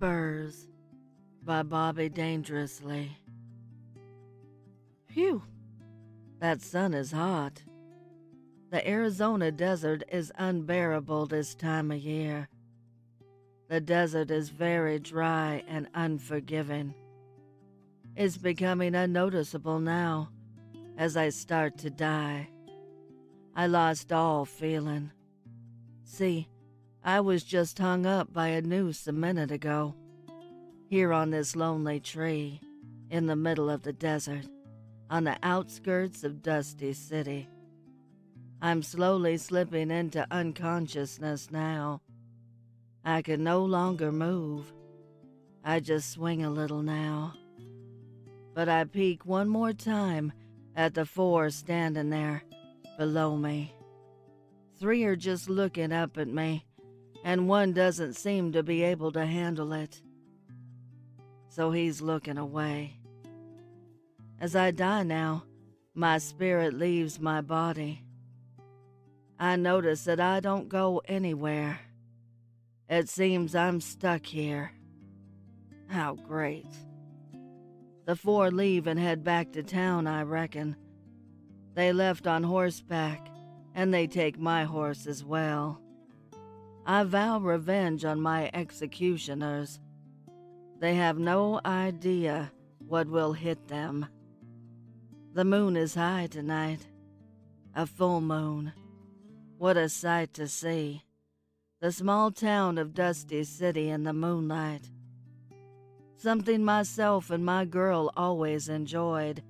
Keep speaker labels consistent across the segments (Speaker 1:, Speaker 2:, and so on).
Speaker 1: Spurs by Bobby Dangerously. Phew, that sun is hot. The Arizona desert is unbearable this time of year. The desert is very dry and unforgiving. It's becoming unnoticeable now as I start to die. I lost all feeling. See, I was just hung up by a noose a minute ago, here on this lonely tree, in the middle of the desert, on the outskirts of Dusty City. I'm slowly slipping into unconsciousness now. I can no longer move. I just swing a little now. But I peek one more time at the four standing there below me. 3 are just looking up at me, and one doesn't seem to be able to handle it. So he's looking away. As I die now, my spirit leaves my body. I notice that I don't go anywhere. It seems I'm stuck here. How great. The 4 leave and head back to town, I reckon. They left on horseback, and they take my horse as well. I vow revenge on my executioners. They have no idea what will hit them. The moon is high tonight. A full moon. What a sight to see. The small town of Dusty City in the moonlight. Something myself and my girl always enjoyed.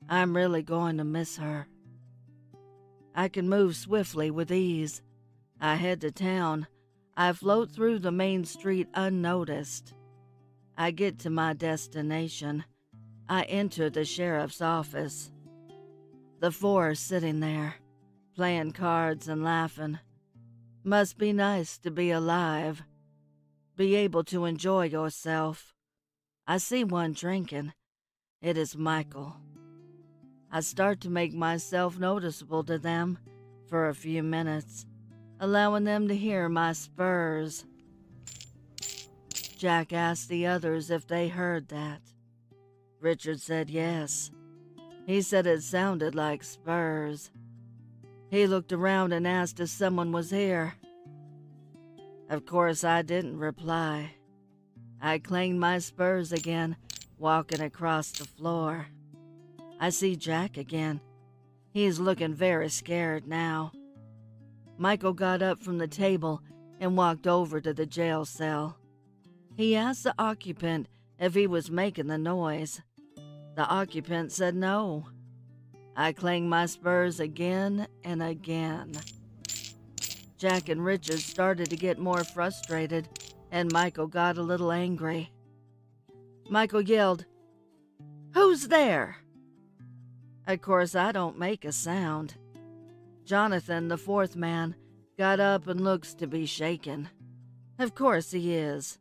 Speaker 1: I'm really going to miss her. I can move swiftly with ease. I head to town. I float through the main street unnoticed. I get to my destination. I enter the sheriff's office. The 4 are sitting there, playing cards and laughing. Must be nice to be alive. Be able to enjoy yourself. I see one drinking. It is Michael. I start to make myself noticeable to them for a few minutes, allowing them to hear my spurs. Jack asked the others if they heard that. Richard said yes. He said it sounded like spurs. He looked around and asked if someone was here. Of course, I didn't reply. I clanged my spurs again, walking across the floor. I see Jack again. He's looking very scared now. Michael got up from the table and walked over to the jail cell. He asked the occupant if he was making the noise. The occupant said no. I clanged my spurs again and again. Jack and Richard started to get more frustrated, and Michael got a little angry. Michael yelled, "Who's there?" Of course, I don't make a sound. Jonathan, the 4th man, got up and looks to be shaken. Of course he is.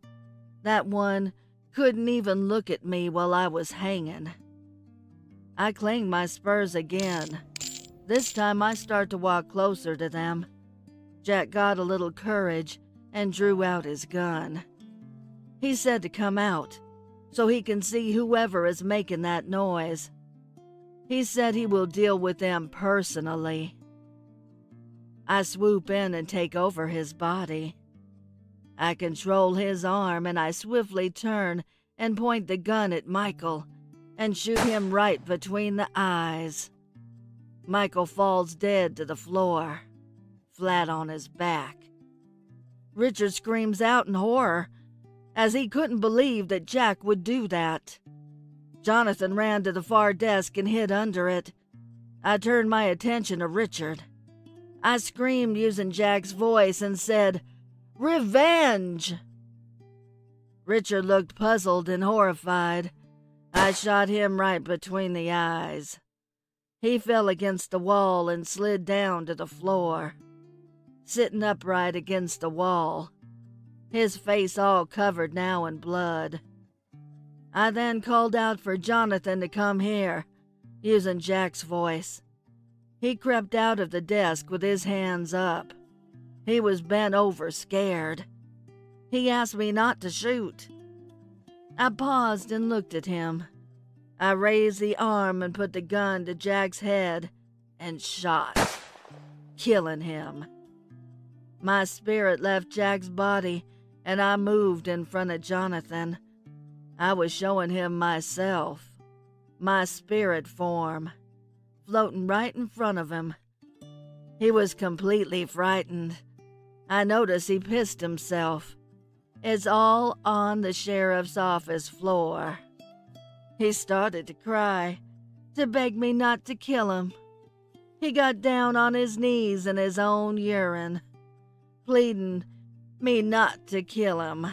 Speaker 1: That one couldn't even look at me while I was hanging. I clanged my spurs again. This time I start to walk closer to them. Jack got a little courage and drew out his gun. He said to come out, so he can see whoever is making that noise. He said he will deal with them personally. I swoop in and take over his body. I control his arm and I swiftly turn and point the gun at Michael and shoot him right between the eyes. Michael falls dead to the floor, flat on his back. Richard screams out in horror, as he couldn't believe that Jack would do that. Jonathan ran to the far desk and hid under it. I turned my attention to Richard. I screamed using Jack's voice and said, "Revenge!" Richard looked puzzled and horrified. I shot him right between the eyes. He fell against the wall and slid down to the floor, sitting upright against the wall, his face all covered now in blood. I then called out for Jonathan to come here, using Jack's voice. He crept out of the desk with his hands up. He was bent over, scared. He asked me not to shoot. I paused and looked at him. I raised the arm and put the gun to Jack's head and shot, killing him. My spirit left Jack's body and I moved in front of Jonathan. I was showing him myself, my spirit form, floating right in front of him. He was completely frightened. I noticed he pissed himself. It's all on the sheriff's office floor. He started to cry, to beg me not to kill him. He got down on his knees in his own urine, pleading me not to kill him.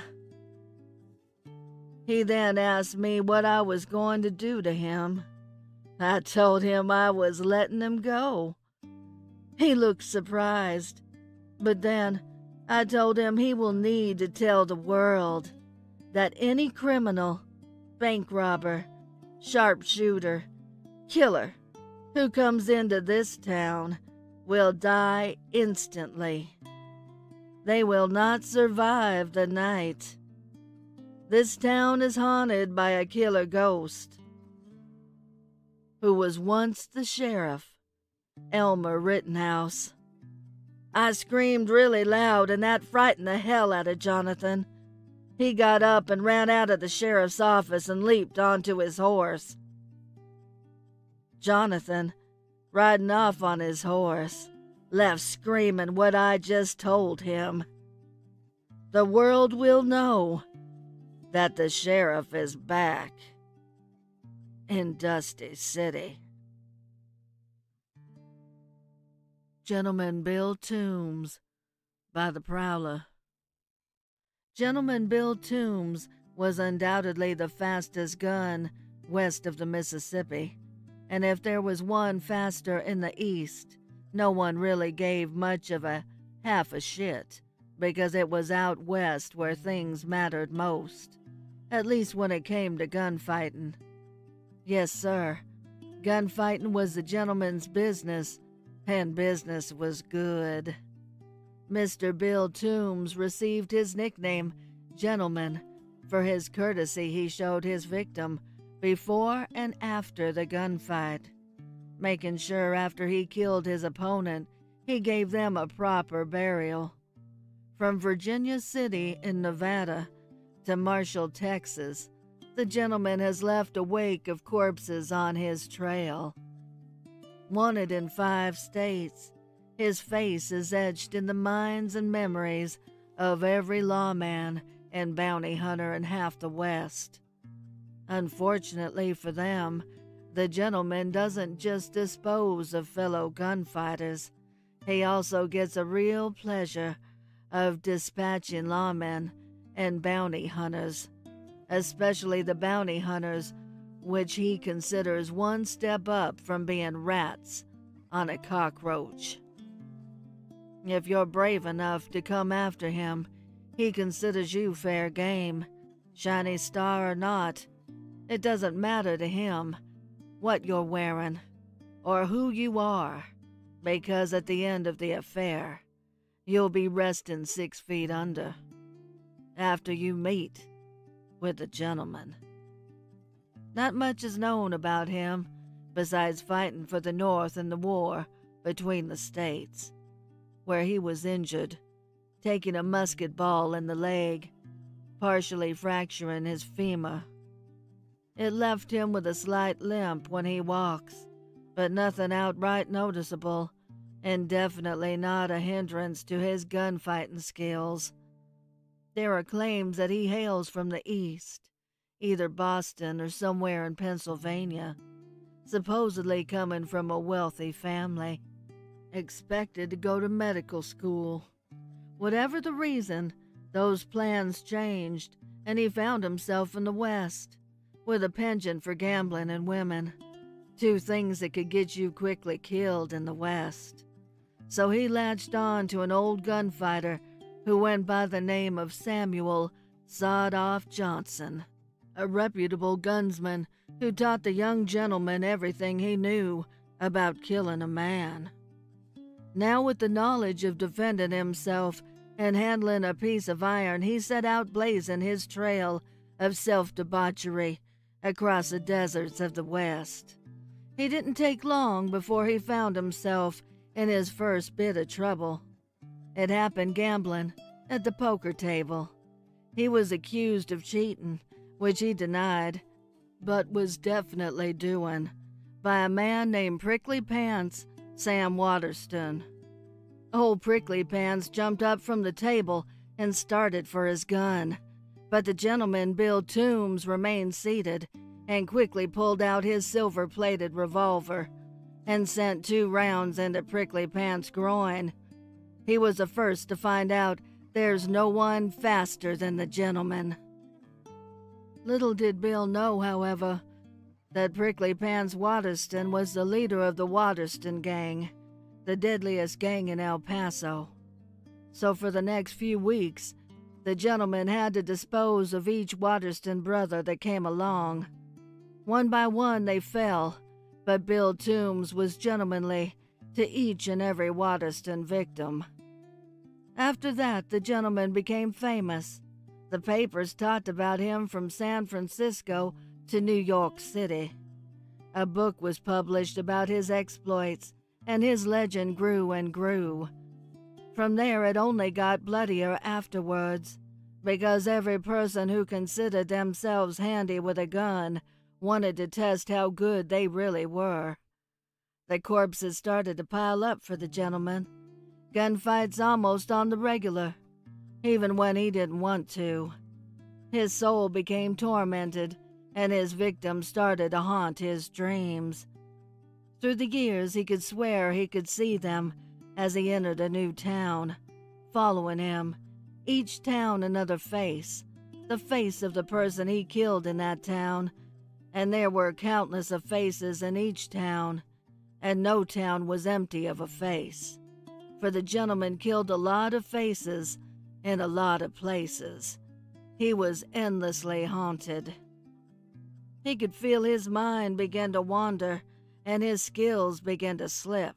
Speaker 1: He then asked me what I was going to do to him. I told him I was letting him go. He looked surprised, but then I told him he will need to tell the world that any criminal, bank robber, sharpshooter, killer who comes into this town will die instantly. They will not survive the night. This town is haunted by a killer ghost who was once the sheriff, Elmer Rittenhouse. I screamed really loud, and that frightened the hell out of Jonathan. He got up and ran out of the sheriff's office and leaped onto his horse. Jonathan, riding off on his horse, left screaming what I just told him. The world will know that the sheriff is back in Dusty City. Gentleman Bill Toombs by the Prowler. Gentleman Bill Toombs was undoubtedly the fastest gun west of the Mississippi, and if there was one faster in the east, no one really gave much of a half a shit, because it was out west where things mattered most, at least when it came to gunfighting. Yes, sir, gunfighting was the gentleman's business, and business was good. Mr. Bill Toombs received his nickname, Gentleman, for his courtesy he showed his victim before and after the gunfight, making sure after he killed his opponent, he gave them a proper burial. From Virginia City in Nevada to Marshall, Texas, the gentleman has left a wake of corpses on his trail. Wanted in 5 states, his face is etched in the minds and memories of every lawman and bounty hunter in half the West. Unfortunately for them, the gentleman doesn't just dispose of fellow gunfighters. He also gets a real pleasure of dispatching lawmen and bounty hunters, especially the bounty hunters which he considers one step up from being rats on a cockroach. If you're brave enough to come after him, he considers you fair game, shiny star or not. It doesn't matter to him what you're wearing or who you are, because at the end of the affair, you'll be resting 6 feet under after you meet with the gentleman. Not much is known about him, besides fighting for the North in the war between the states, where he was injured, taking a musket ball in the leg, partially fracturing his femur. It left him with a slight limp when he walks, but nothing outright noticeable, and definitely not a hindrance to his gunfighting skills. There are claims that he hails from the East, either Boston or somewhere in Pennsylvania, supposedly coming from a wealthy family, expected to go to medical school. Whatever the reason, those plans changed, and he found himself in the West, with a penchant for gambling and women, 2 things that could get you quickly killed in the West. So he latched on to an old gunfighter who went by the name of Samuel Sawed-Off Johnson, a reputable gunsman who taught the young gentleman everything he knew about killing a man. Now, with the knowledge of defending himself and handling a piece of iron, he set out blazing his trail of self-debauchery across the deserts of the West. He didn't take long before he found himself in his first bit of trouble. It happened gambling at the poker table. He was accused of cheating, which he denied, but was definitely doing, by a man named Prickly Pants Sam Waterston. Old Prickly Pants jumped up from the table and started for his gun, but the gentleman Bill Toombs remained seated and quickly pulled out his silver-plated revolver and sent 2 rounds into Prickly Pants' groin. He was the first to find out there's no one faster than the gentleman. Little did Bill know, however, that Prickly Pants Waterston was the leader of the Waterston Gang, the deadliest gang in El Paso. So for the next few weeks, the gentleman had to dispose of each Waterston brother that came along. One by one they fell, but Bill Toombs was gentlemanly to each and every Waterston victim. After that, the gentleman became famous. The papers talked about him from San Francisco to New York City. A book was published about his exploits, and his legend grew and grew. From there, it only got bloodier afterwards, because every person who considered themselves handy with a gun wanted to test how good they really were. The corpses started to pile up for the gentleman. Gunfights almost on the regular, even when he didn't want to. His soul became tormented, and his victims started to haunt his dreams. Through the years, he could swear he could see them as he entered a new town, following him, each town another face, the face of the person he killed in that town, and there were countless of faces in each town, and no town was empty of a face. For the gentleman killed a lot of faces in a lot of places. He was endlessly haunted. He could feel his mind begin to wander, and his skills began to slip.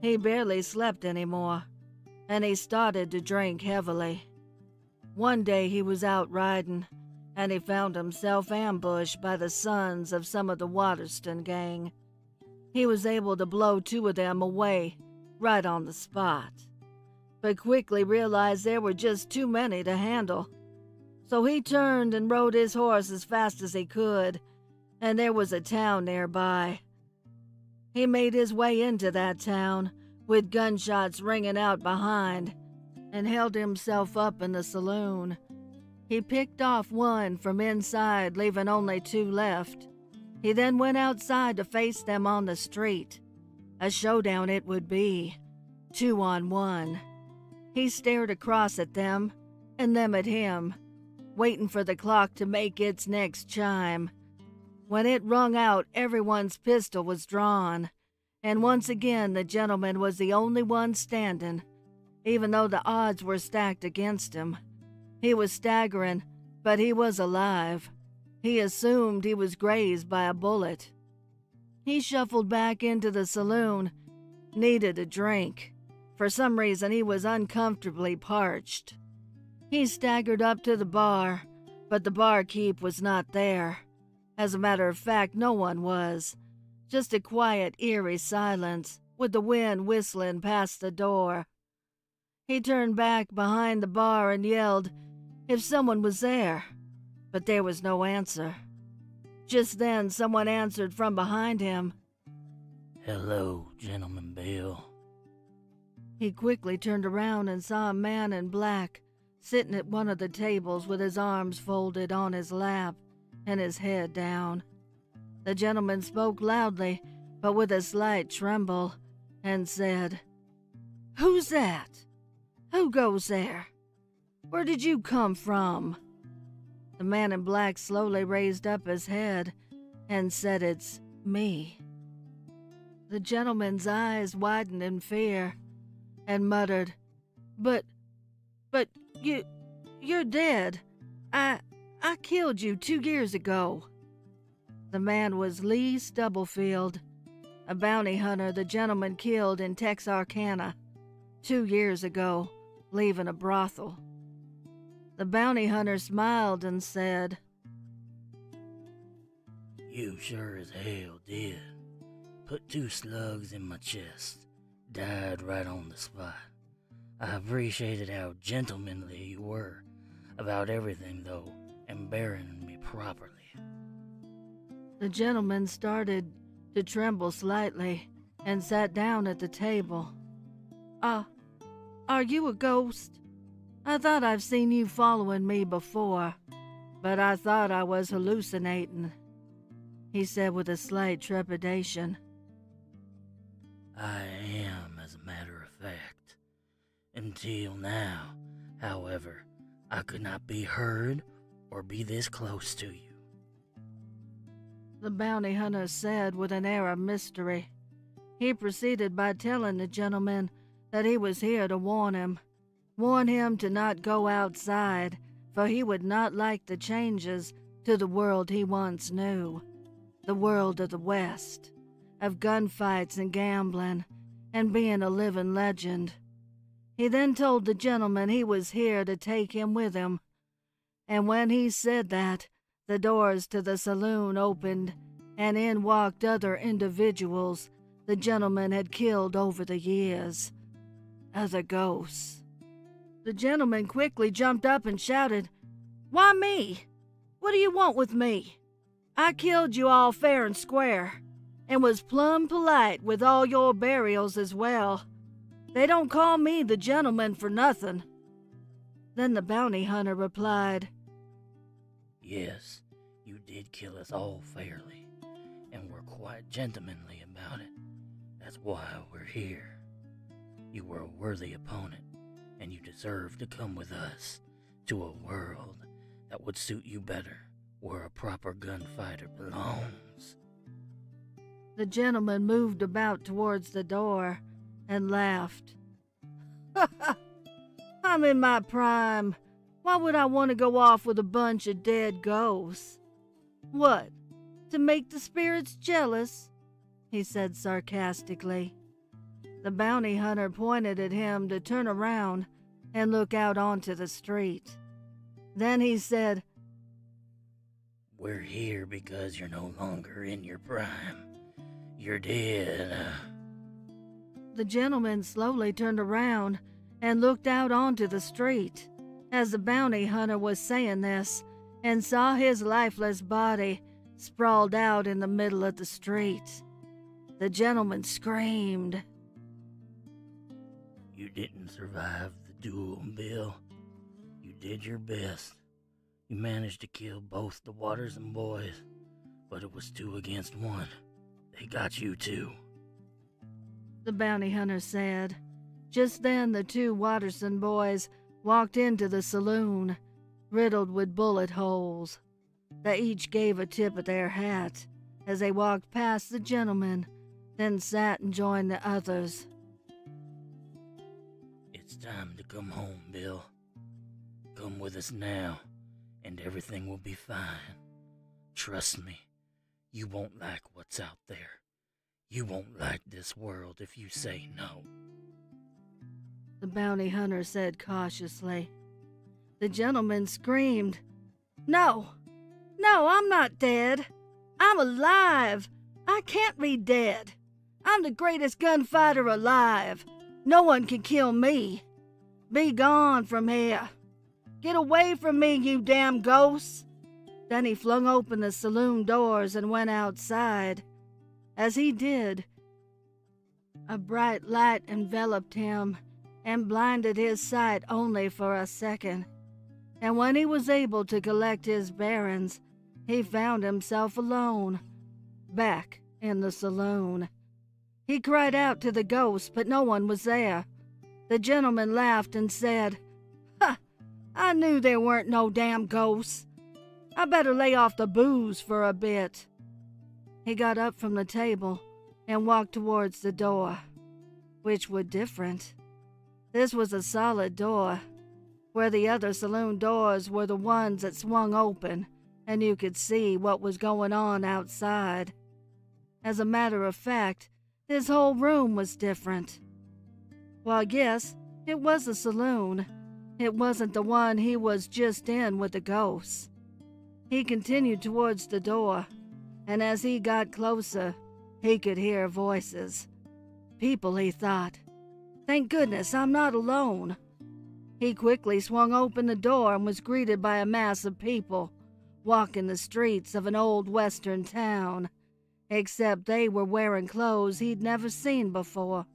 Speaker 1: He barely slept anymore, and he started to drink heavily. One day he was out riding, and he found himself ambushed by the sons of some of the Waterston gang. He was able to blow 2 of them away right on the spot, but quickly realized there were just too many to handle. So he turned and rode his horse as fast as he could, and there was a town nearby. He made his way into that town, with gunshots ringing out behind, and held himself up in the saloon. He picked off one from inside, leaving only 2 left. He then went outside to face them on the street. A showdown it would be, 2 on 1. He stared across at them, and them at him, waiting for the clock to make its next chime. When it rung out, everyone's pistol was drawn, and once again the gentleman was the only one standing, even though the odds were stacked against him. He was staggering, but he was alive. He assumed he was grazed by a bullet. He shuffled back into the saloon, needed a drink. For some reason, he was uncomfortably parched. He staggered up to the bar, but the barkeep was not there. As a matter of fact, no one was. Just a quiet, eerie silence, with the wind whistling past the door. He turned back behind the bar and yelled if someone was there, but there was no answer. Just then, someone answered from behind him.
Speaker 2: "Hello, Gentleman Bill."
Speaker 1: He quickly turned around and saw a man in black sitting at one of the tables with his arms folded on his lap and his head down. The gentleman spoke loudly, but with a slight tremble, and said, "Who's that? Who goes there? Where did you come from?" The man in black slowly raised up his head and said, "It's me." The gentleman's eyes widened in fear and muttered, But you're dead. I killed you 2 years ago." The man was Lee Stubblefield, a bounty hunter the gentleman killed in Texarkana 2 years ago, leaving a brothel. The bounty hunter smiled and said,
Speaker 2: You sure as hell did. Put 2 slugs in my chest. Died right on the spot. I appreciated how gentlemanly you were about everything, though, and burying me properly.
Speaker 1: The gentleman started to tremble slightly and sat down at the table. Are you a ghost? I thought I've seen you following me before, but I thought I was hallucinating, he said with a slight trepidation.
Speaker 2: I am, as a matter of fact. Until now, however, I could not be heard or be this close to you.
Speaker 1: The bounty hunter said with an air of mystery. He proceeded by telling the gentleman that he was here to warn him to not go outside, for he would not like the changes to the world he once knew, the world of the West, of gunfights and gambling, and being a living legend. He then told the gentleman he was here to take him with him, and when he said that, the doors to the saloon opened, and in walked other individuals the gentleman had killed over the years. Other ghosts. The gentleman quickly jumped up and shouted, Why me? What do you want with me? I killed you all fair and square, and was plumb polite with all your burials as well. They don't call me the gentleman for nothing. Then the bounty hunter replied,
Speaker 2: Yes, you did kill us all fairly, and were quite gentlemanly about it. That's why we're here. You were a worthy opponent, and you deserve to come with us to a world that would suit you better, where a proper gunfighter belongs.
Speaker 1: The gentleman moved about towards the door and laughed. I'm in my prime. Why would I want to go off with a bunch of dead ghosts? What, to make the spirits jealous? He said sarcastically. The bounty hunter pointed at him to turn around and look out onto the street. Then he said,
Speaker 2: We're here because you're no longer in your prime. You're dead.
Speaker 1: The gentleman slowly turned around and looked out onto the street as the bounty hunter was saying this, and saw his lifeless body sprawled out in the middle of the street. The gentleman screamed.
Speaker 2: You didn't survive the duel, Bill. You did your best. You managed to kill both the Watterson boys, but it was 2 against 1. They got you too.
Speaker 1: The bounty hunter said. Just then the 2 Watterson boys walked into the saloon, riddled with bullet holes. They each gave a tip of their hat as they walked past the gentleman, then sat and joined the others.
Speaker 2: It's time to come home, Bill. Come with us now, and everything will be fine. Trust me, you won't like what's out there. You won't like this world if you say no.
Speaker 1: The bounty hunter said cautiously. The gentleman screamed, No, I'm not dead. I'm alive. I can't be dead. I'm the greatest gunfighter alive. No one can kill me. Be gone from here. Get away from me, you damn ghosts. Then he flung open the saloon doors and went outside. As he did, a bright light enveloped him and blinded his sight only for a second. And when he was able to collect his bearings, he found himself alone, back in the saloon. He cried out to the ghost, but no one was there. The gentleman laughed and said, "Ha! I knew there weren't no damn ghosts. I better lay off the booze for a bit." He got up from the table and walked towards the door, which were different. This was a solid door, where the other saloon doors were the ones that swung open, and you could see what was going on outside. As a matter of fact, this whole room was different. Well, yes, It was a saloon. It wasn't the one he was just in with the ghosts. He continued towards the door, and as he got closer, he could hear voices. People, he thought. Thank goodness I'm not alone. He quickly swung open the door and was greeted by a mass of people walking the streets of an old western town, except they were wearing clothes he'd never seen before,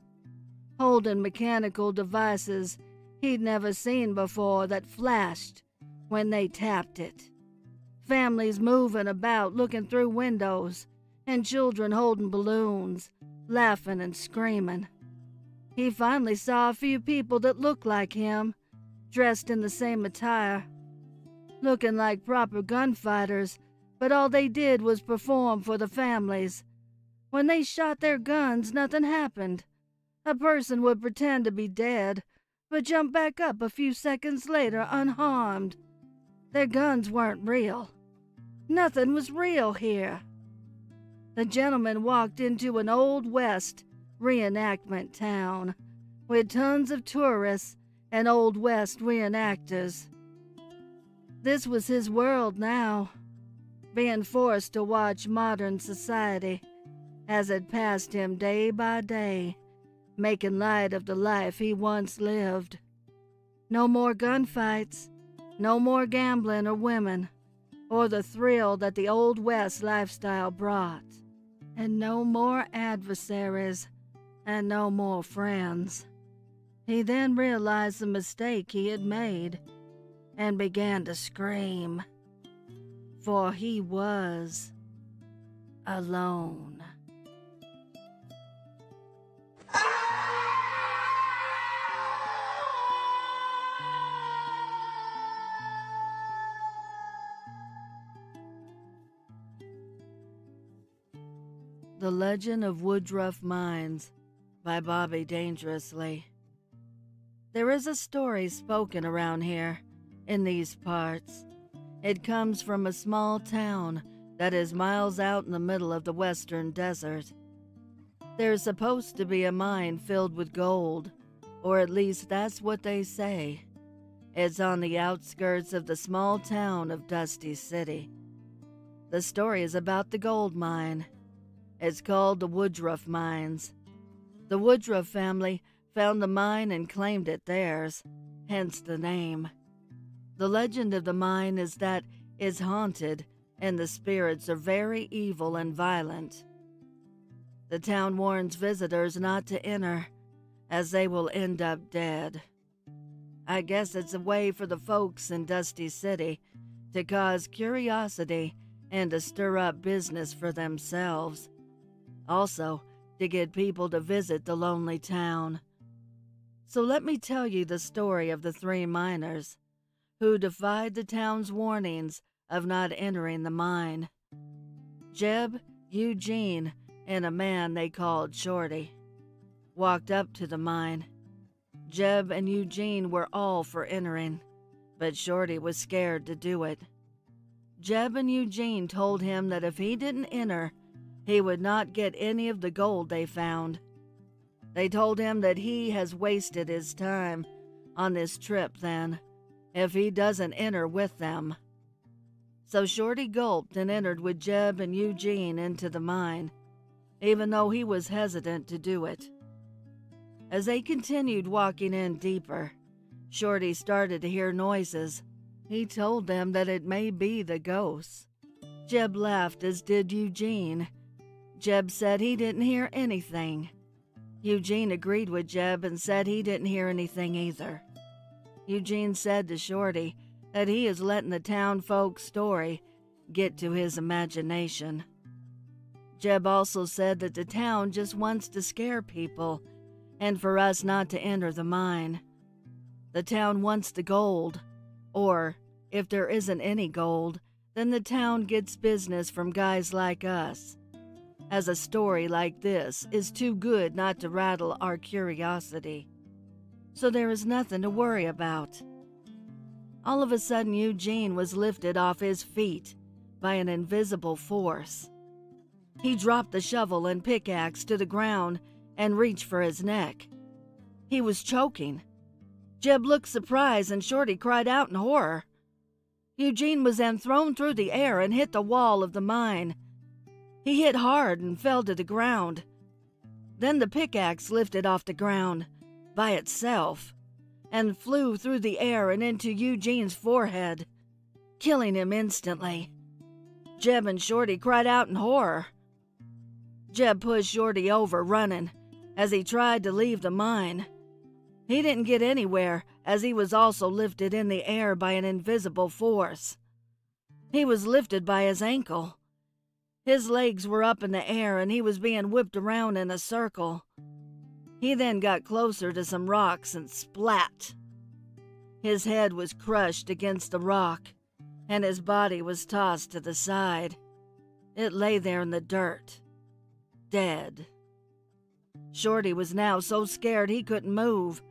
Speaker 1: holding mechanical devices he'd never seen before that flashed when they tapped it. Families moving about looking through windows, and children holding balloons, laughing and screaming. He finally saw a few people that looked like him, dressed in the same attire, looking like proper gunfighters, but all they did was perform for the families. When they shot their guns, nothing happened. A person would pretend to be dead, but jump back up a few seconds later unharmed. Their guns weren't real. Nothing was real here. The gentleman walked into an Old West reenactment town with tons of tourists and Old West reenactors. This was his world now, being forced to watch modern society as it passed him day by day, making light of the life he once lived. No more gunfights, no more gambling or women, or the thrill that the Old West lifestyle brought, and no more adversaries, and no more friends. He then realized the mistake he had made and began to scream, for he was alone. The Legend of Woodruff Mines by Bobby Dangerously. There is a story spoken around here, in these parts. It comes from a small town that is miles out in the middle of the western desert. There's supposed to be a mine filled with gold, or at least that's what they say. It's on the outskirts of the small town of Dusty City. The story is about the gold mine. It's called the Woodruff Mines. The Woodruff family found the mine and claimed it theirs, hence the name. The legend of the mine is that it's haunted and the spirits are very evil and violent. The town warns visitors not to enter, as they will end up dead. I guess it's a way for the folks in Dusty City to cause curiosity and to stir up business for themselves. Also, to get people to visit the lonely town. So let me tell you the story of the three miners who defied the town's warnings of not entering the mine. Jeb, Eugene, and a man they called Shorty walked up to the mine. Jeb and Eugene were all for entering, but Shorty was scared to do it. Jeb and Eugene told him that if he didn't enter, he would not get any of the gold they found. They told him that he has wasted his time on this trip then, if he doesn't enter with them. So Shorty gulped and entered with Jeb and Eugene into the mine, even though he was hesitant to do it. As they continued walking in deeper, Shorty started to hear noises. He told them that it may be the ghosts. Jeb laughed, as did Eugene. Jeb said he didn't hear anything. Eugene agreed with Jeb and said he didn't hear anything either. Eugene said to Shorty that he is letting the town folks' story get to his imagination. Jeb also said that the town just wants to scare people and for us not to enter the mine. The town wants the gold, or if there isn't any gold, then the town gets business from guys like us, as a story like this is too good not to rattle our curiosity. So there is nothing to worry about. All of a sudden, Eugene was lifted off his feet by an invisible force. He dropped the shovel and pickaxe to the ground and reached for his neck. He was choking. Jeb looked surprised and Shorty cried out in horror. Eugene was then thrown through the air and hit the wall of the mine. He hit hard and fell to the ground. Then the pickaxe lifted off the ground by itself and flew through the air and into Eugene's forehead, killing him instantly. Jeb and Shorty cried out in horror. Jeb pushed Shorty over, running, as he tried to leave the mine. He didn't get anywhere, as he was also lifted in the air by an invisible force. He was lifted by his ankle. His legs were up in the air and he was being whipped around in a circle. He then got closer to some rocks and splat. His head was crushed against the rock, and his body was tossed to the side. It lay there in the dirt, dead. Shorty was now so scared he couldn't move.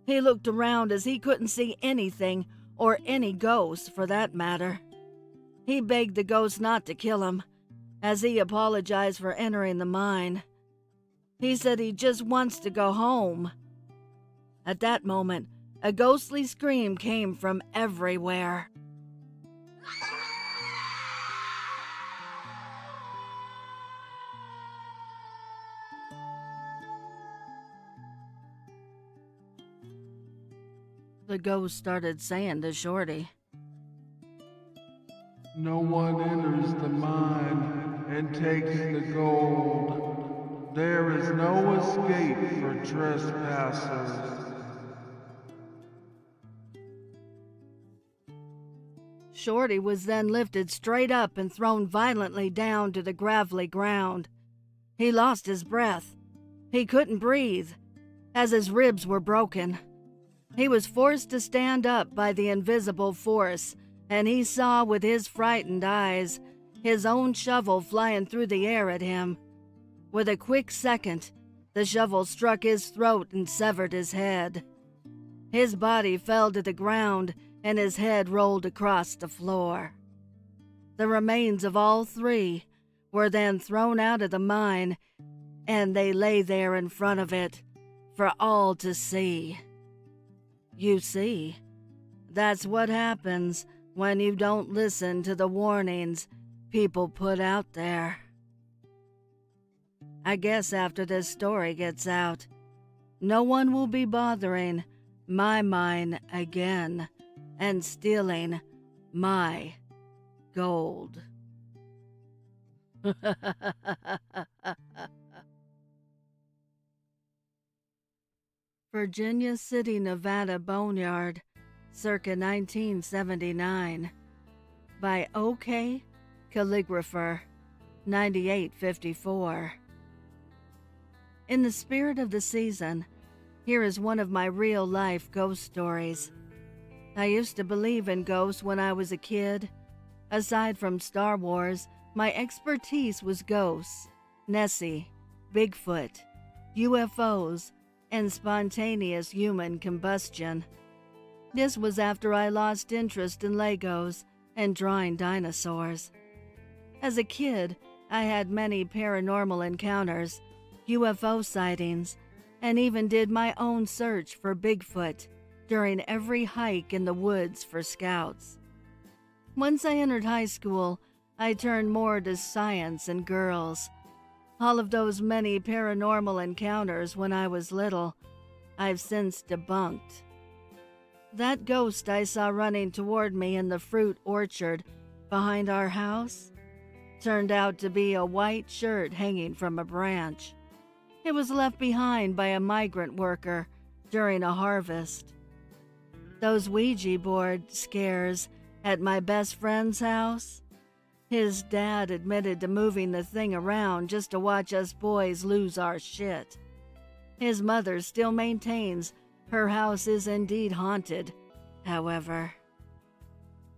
Speaker 1: He looked around as he couldn't see anything, or any ghost for that matter. He begged the ghost not to kill him, as he apologized for entering the mine. He said he just wants to go home. At that moment, a ghostly scream came from everywhere. The ghost started saying to Shorty,
Speaker 3: "No one enters the mine and takes the gold. There is no escape for trespassers."
Speaker 1: Shorty was then lifted straight up and thrown violently down to the gravelly ground. He lost his breath. He couldn't breathe, as his ribs were broken. He was forced to stand up by the invisible force, and he saw with his frightened eyes his own shovel flying through the air at him. With a quick second, the shovel struck his throat and severed his head. His body fell to the ground, and his head rolled across the floor. The remains of all three were then thrown out of the mine, and they lay there in front of it for all to see. You see, that's what happens when you don't listen to the warnings people put out there. I guess after this story gets out, no one will be bothering my mine again and stealing my gold. Virginia City, Nevada Boneyard, circa 1979, by O.K. Calligrapher, 9854. In the spirit of the season, here is one of my real-life ghost stories. I used to believe in ghosts when I was a kid. Aside from Star Wars, my expertise was ghosts, Nessie, Bigfoot, UFOs, and spontaneous human combustion. This was after I lost interest in Legos and drawing dinosaurs. As a kid, I had many paranormal encounters, UFO sightings, and even did my own search for Bigfoot during every hike in the woods for scouts. Once I entered high school, I turned more to science and girls. All of those many paranormal encounters when I was little, I've since debunked. That ghost I saw running toward me in the fruit orchard behind our house turned out to be a white shirt hanging from a branch. It was left behind by a migrant worker during a harvest. Those Ouija board scares at my best friend's house, his dad admitted to moving the thing around just to watch us boys lose our shit. His mother still maintains her house is indeed haunted, however.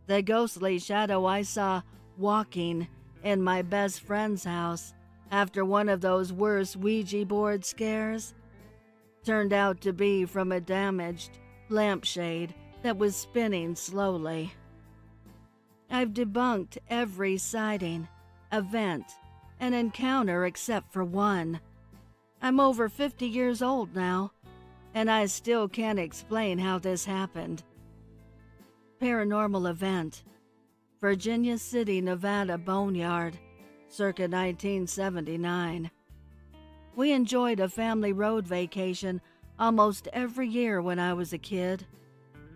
Speaker 1: The ghostly shadow I saw walking in my best friend's house after one of those worst Ouija board scares turned out to be from a damaged lampshade that was spinning slowly. I've debunked every sighting, event, and encounter except for one. I'm over 50 years old now, and I still can't explain how this happened. Paranormal event. Virginia City, Nevada Boneyard, circa 1979. We enjoyed a family road vacation almost every year when I was a kid.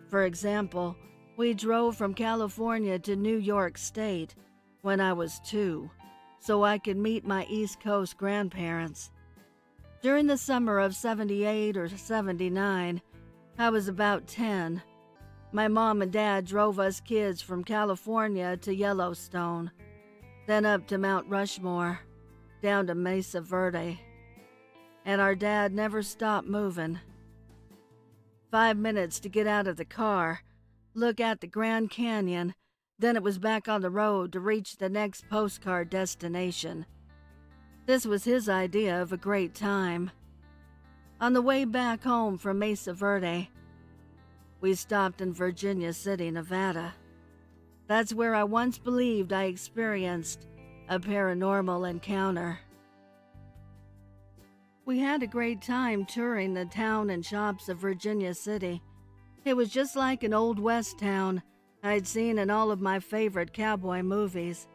Speaker 1: For example, we drove from California to New York State when I was 2, so I could meet my East Coast grandparents. During the summer of 78 or 79, I was about 10. My mom and dad drove us kids from California to Yellowstone, then up to Mount Rushmore, down to Mesa Verde. And our dad never stopped moving. 5 minutes to get out of the car, look at the Grand Canyon, then it was back on the road to reach the next postcard destination. This was his idea of a great time. On the way back home from Mesa Verde, we stopped in Virginia City, Nevada. That's where I once believed I experienced a paranormal encounter. We had a great time touring the town and shops of Virginia City. It was just like an old West town I'd seen in all of my favorite cowboy movies.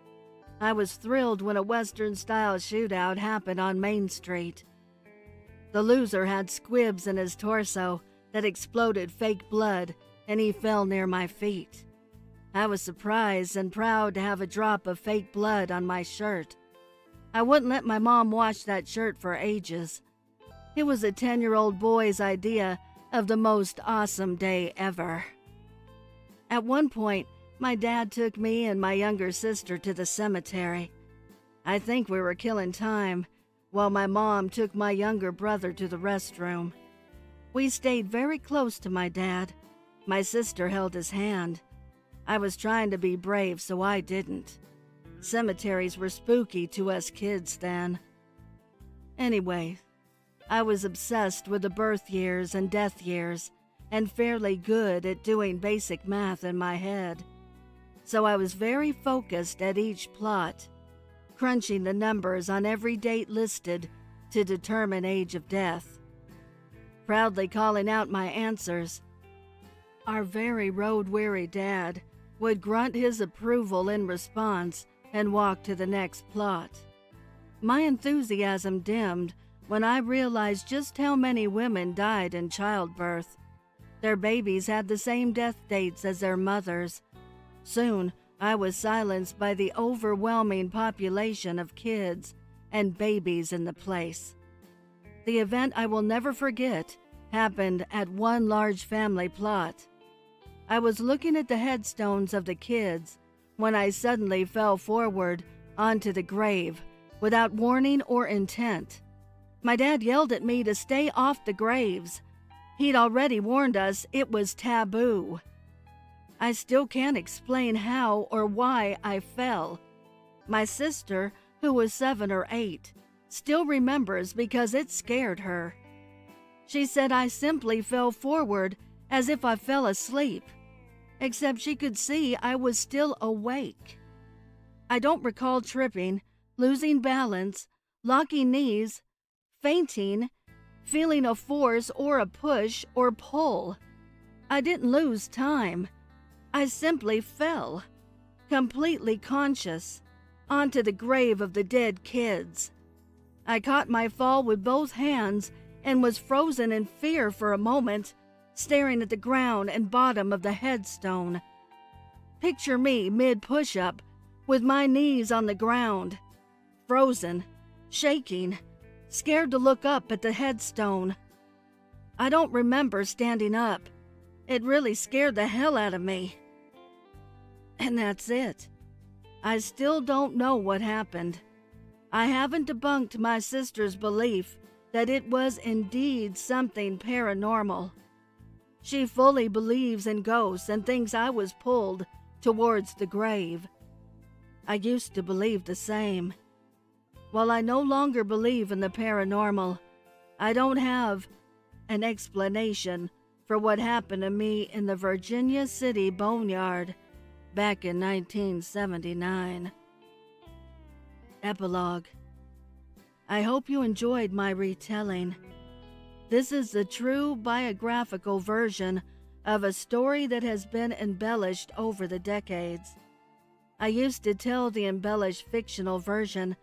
Speaker 1: I was thrilled when a Western-style shootout happened on Main Street. The loser had squibs in his torso that exploded fake blood, and he fell near my feet. I was surprised and proud to have a drop of fake blood on my shirt. I wouldn't let my mom wash that shirt for ages. It was a 10-year-old boy's idea of the most awesome day ever. At one point, my dad took me and my younger sister to the cemetery. I think we were killing time, while my mom took my younger brother to the restroom. We stayed very close to my dad. My sister held his hand. I was trying to be brave, so I didn't. Cemeteries were spooky to us kids then. Anyway, I was obsessed with the birth years and death years, and fairly good at doing basic math in my head. So I was very focused at each plot, crunching the numbers on every date listed to determine age of death, proudly calling out my answers. Our very road-weary dad would grunt his approval in response and walk to the next plot. My enthusiasm dimmed when I realized just how many women died in childbirth. Their babies had the same death dates as their mothers. Soon, I was silenced by the overwhelming population of kids and babies in the place. The event I will never forget happened at one large family plot. I was looking at the headstones of the kids when I suddenly fell forward onto the grave without warning or intent. My dad yelled at me to stay off the graves. He'd already warned us it was taboo. I still can't explain how or why I fell. My sister, who was 7 or 8, still remembers because it scared her. She said I simply fell forward as if I fell asleep, except she could see I was still awake. I don't recall tripping, losing balance, locking knees, fainting, feeling a force or a push or pull. I didn't lose time. I simply fell, completely conscious, onto the grave of the dead kids. I caught my fall with both hands and was frozen in fear for a moment, staring at the ground and bottom of the headstone. Picture me mid-push-up, with my knees on the ground, frozen, shaking, scared to look up at the headstone. I don't remember standing up. It really scared the hell out of me. And that's it. I still don't know what happened. I haven't debunked my sister's belief that it was indeed something paranormal. She fully believes in ghosts and thinks I was pulled towards the grave. I used to believe the same. While I no longer believe in the paranormal, I don't have an explanation for what happened to me in the Virginia City Boneyard back in 1979. Epilogue. I hope you enjoyed my retelling. This is the true biographical version of a story that has been embellished over the decades. I used to tell the embellished fictional version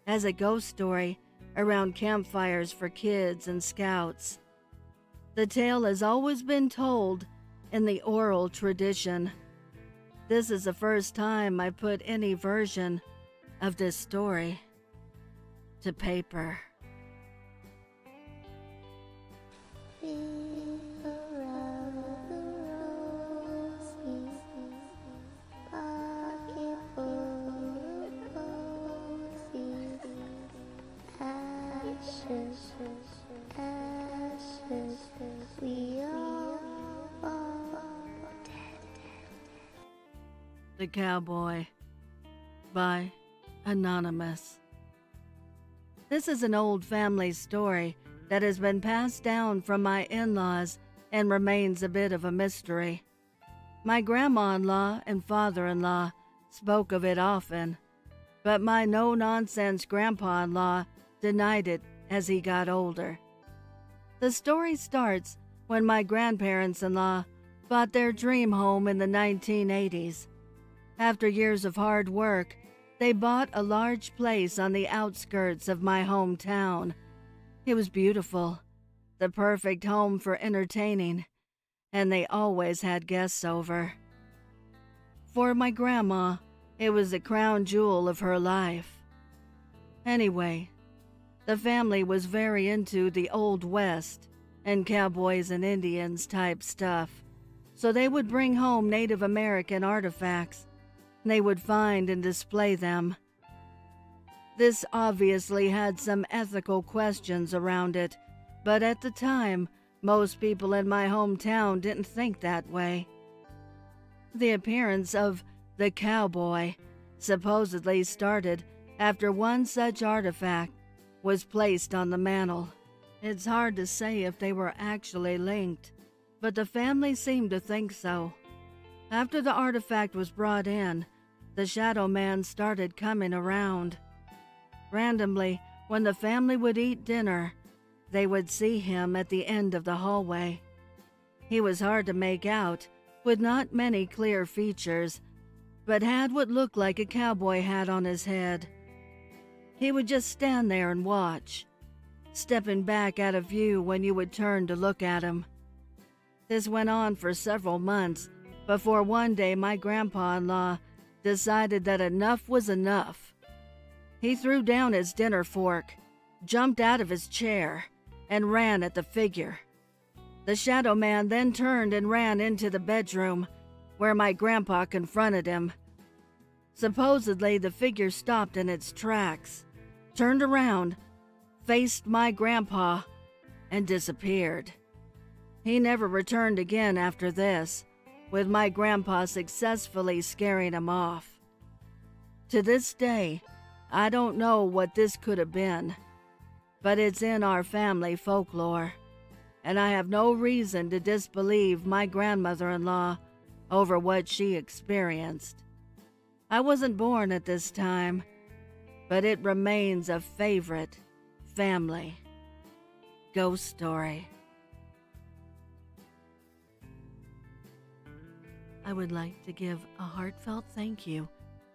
Speaker 1: as a ghost story around campfires for kids and scouts. The tale has always been told in the oral tradition. This is the first time I put any version of this story to paper. The Cowboy by Anonymous. This is an old family story that has been passed down from my in-laws and remains a bit of a mystery. My grandma-in-law and father-in-law spoke of it often, but my no-nonsense grandpa-in-law denied it as he got older. The story starts when my grandparents-in-law bought their dream home in the 1980s. After years of hard work, they bought a large place on the outskirts of my hometown. It was beautiful, the perfect home for entertaining, and they always had guests over. For my grandma, it was the crown jewel of her life. Anyway, the family was very into the Old West and cowboys and Indians type stuff, so they would bring home Native American artifacts. They would find and display them. This obviously had some ethical questions around it, but at the time, most people in my hometown didn't think that way. The appearance of the Cowboy supposedly started after one such artifact was placed on the mantel. It's hard to say if they were actually linked, but the family seemed to think so. After the artifact was brought in, the shadow man started coming around. Randomly, when the family would eat dinner, they would see him at the end of the hallway. He was hard to make out, with not many clear features, but had what looked like a cowboy hat on his head. He would just stand there and watch, stepping back out of view when you would turn to look at him. This went on for several months before one day my grandpa-in-law decided that enough was enough. He threw down his dinner fork, jumped out of his chair, and ran at the figure. The shadow man then turned and ran into the bedroom, where my grandpa confronted him. Supposedly, the figure stopped in its tracks, turned around, faced my grandpa, and disappeared. He never returned again after this, with my grandpa successfully scaring him off. To this day, I don't know what this could have been, but it's in our family folklore, and I have no reason to disbelieve my grandmother-in-law over what she experienced. I wasn't born at this time, but it remains a favorite family ghost story. I would like to give a heartfelt thank you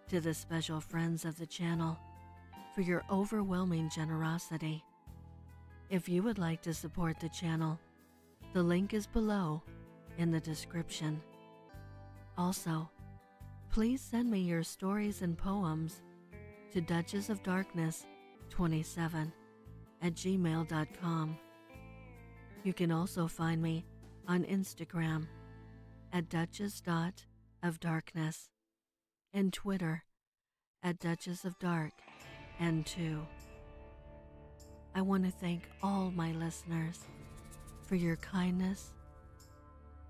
Speaker 1: to the special friends of the channel for your overwhelming generosity. If you would like to support the channel, the link is below in the description. Also, please send me your stories and poems to duchessofdarkness27@gmail.com. You can also find me on Instagram at duchess.ofdarkness and Twitter at duchessofdarkn2. I want to thank all my listeners for your kindness,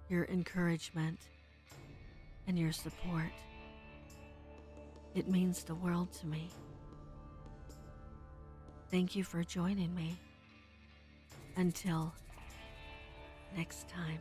Speaker 1: your encouragement, and your support. It means the world to me. Thank you for joining me. Until next time.